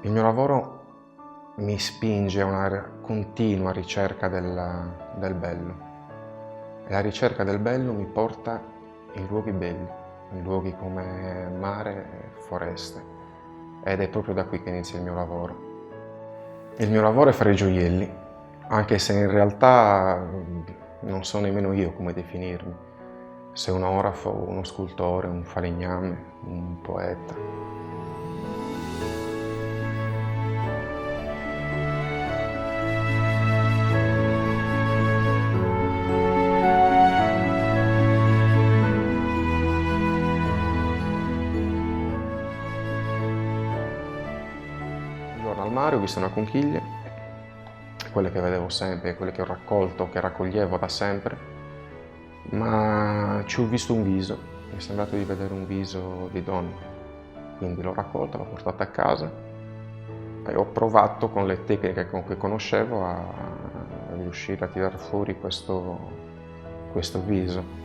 Il mio lavoro mi spinge a una continua ricerca del bello. E la ricerca del bello mi porta in luoghi belli, in luoghi come mare e foreste. Ed è proprio da qui che inizia il mio lavoro. Il mio lavoro è fare i gioielli, anche se in realtà non so nemmeno io come definirmi. Se un orafo, uno scultore, un falegname, un poeta. Un giorno al mare ho visto una conchiglia, quelle che vedevo sempre, quelle che ho raccolto, che raccoglievo da sempre, ma ci ho visto un viso, mi è sembrato di vedere un viso di donna. Quindi l'ho raccolta, l'ho portata a casa e ho provato con le tecniche che conoscevo a riuscire a tirar fuori questo viso.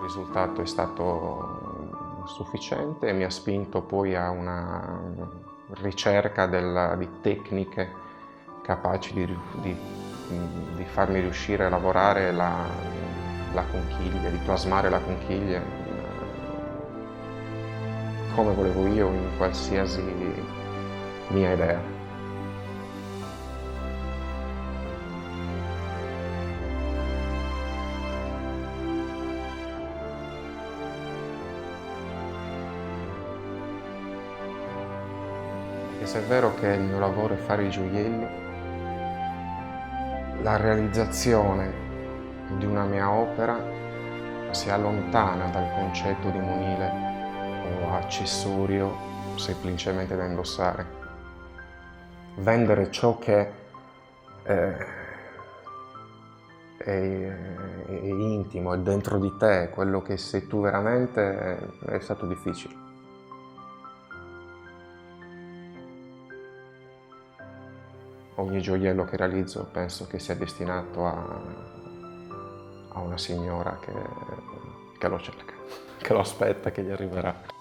Il risultato è stato sufficiente e mi ha spinto poi a una ricerca di tecniche capaci di farmi riuscire a lavorare la conchiglia, di plasmare la conchiglia come volevo io in qualsiasi mia idea. E se è vero che il mio lavoro è fare i gioielli, la realizzazione di una mia opera si allontana dal concetto di monile o accessorio semplicemente da indossare. Vendere ciò che è intimo, è dentro di te, quello che sei tu veramente, è stato difficile. Ogni gioiello che realizzo penso che sia destinato a una signora che lo cerca, che lo aspetta, che gli arriverà.